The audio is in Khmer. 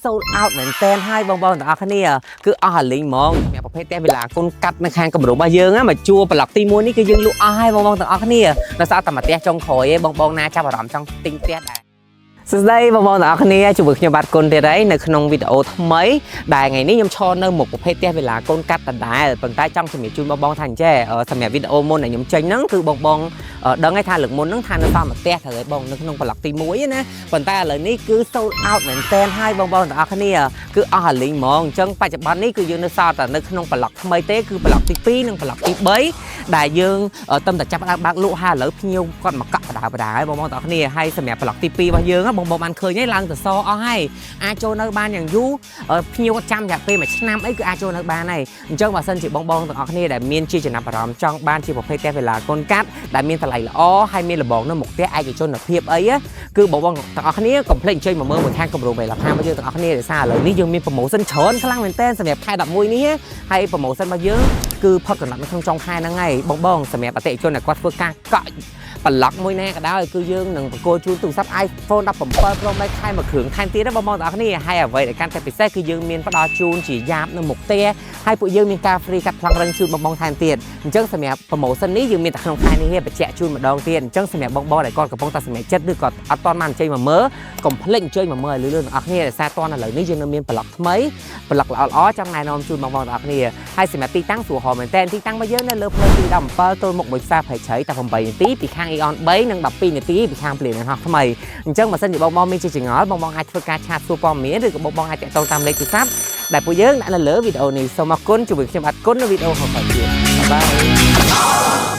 sold out មែនតែនហើយបងប្អូនទាំងអស់គ្នាគឺអស់អាលីងហ្មងសម្រាប់ប្រភេទតែវេលាកូនកាត់នៅខាងកម្រោរបស់យើងមកជួប្លុកទី1នេះគឺយើងលក់អស់ហើយបងប្អូនទាំងអស់គ្នាដោយសារតែមកផ្ទះចុងក្រោយឯងបងណាចាប់អារម្មណ៍ចង់ទិញផ្ទះដែរសួស្តីបងប្អូនទាំងអស់គ្នាជួបខ្ញុំបាទគុណទៀតហើយនៅក្នុងវីដេអូថ្មីដែលថ្ងៃនេះខ្ញុំឈរនៅមុខប្រភេទផ្ទះវេលាកូនកាត់ដដែលប៉ុន្តែចង់ជំរាបជូនបងថាអញ្ចេះសម្រាប់វីដេអូមុនដែលខ្ញុំចេញហ្នឹងគឺបងដឹងហើយថាលើកមុនហ្នឹងថានៅតាមផ្ទះត្រូវឲ្យបងនៅក្នុងប្លុកទី1ណាប៉ុន្តែឥឡូវនេះគឺ sold out មែនតែនហើយបងប្អូនទាំងអស់គ្នាគឺអស់អាលីងហ្មងអញ្ចឹងបច្ចុប្បន្ននេះគឺយើងនៅសល់តែនៅក្នុងប្លុកថ្មីទេគឺប្លុកទី2និងប្លុកទី3ដែលយើងតឹមតែចាប់បើកលក់ហើយឥឡូវភ្ញៀវគាត់មកកក់បដាហើយបងប្អូនទាំងអស់គ្នាហើយសម្រាប់ប្លុកទី2របស់យើងបងបានឃើញហើយឡើងទៅសអស់ហើយអាចចូលនៅបានយ៉ាងយូរភ្ញៀវចាំរយៈពេល1ឆ្នាំអីគឺអាចចូលនៅបានហើយអញ្ចឹងបើសិនជាបងទាំងអស់គ្នាដែលមានជាចំណាប់អារម្មណ៍ចង់បានជាប្រភេទផ្ទះវេលាកូនកាត់ដែលមានតម្លៃល្អហើយមានលបងនៅមុខផ្ទះឯកជនភាពអីគឺបងទាំងអស់គ្នាកុំភ្លេចអញ្ជើញមកមើលមួយខាងគម្រោងវេលាផារបស់យើងទាំងអស់គ្នាដោយសារឥឡូវនេះយើងមានប្រូម៉ូសិនច្រើនខ្លាំងមែនទែនសម្រាប់ខែ11នេះហើយប្រូម៉ូសិនរបស់យើងគឺផុតកំណត់នៅក្នុងចុងខែហ្នឹងហើយបងសម្រាប់អតិថិជនដែលគាត់ធ្វើការកក់ប្លុកមួយណាក៏ដោយគឺយើងនឹងបកគោជូនទូរស័ព្ទ iPhone 17 Pro Max ខែមួយគ្រឿងថែមទៀតណាបងទាំងអស់គ្នាហើយអ្វីដែលកាន់តែពិសេសគឺយើងមានផ្ដល់ជូនជាយ៉ាបនៅមុខផ្ទះហើយពួកយើងមានការ free កាត់ប្លង់រឹងជូនបងថែមទៀតអញ្ចឹងសម្រាប់ promotion នេះយើងមានតែក្នុងខែនេះទេបញ្ជាក់ជូនម្ដងទៀតអញ្ចឹងសម្រាប់បងដែលគាត់កំពុងតែសម្រេចចិត្តឬក៏អត់ទាន់បានអញ្ជើញមកមើលកុំភ្លេចអញ្ជើញមកមើលឲ្យលឿនៗទាំងអស់គ្នាដោយសារតាន់ឥឡូវនេះយើងនៅមានប្លុកថ្មីប្លុកល្អចង់ណែនាំជូនបងទាំងអស់គ្នាហើយសម្រាប់ទីតាំងស្រួលហមមែនតើទីតាំងរបស់យើងនៅលើផ្លូវទី17ទល់មុខមួយផ្សារព្រៃជ្រៃតែ8នាទីពីខាង Eon 3និង12នាទីពីខាងពលានហោះថ្មីអញ្ចឹងបើសិនជាបងមានជាចង្អល់បងអាចធ្វើការឆាតសួរព័ត៌មានឬក៏បងអាចតាក់ទងតាមលេខទូរស័ព្ទដែលពួកយើងដាក់នៅលើវីដេអូនេះសូមអរគុណជួបគ្នាខ្ញុំបាទគុណនៅវីដេអូក្រោយទៀតបាយបាយ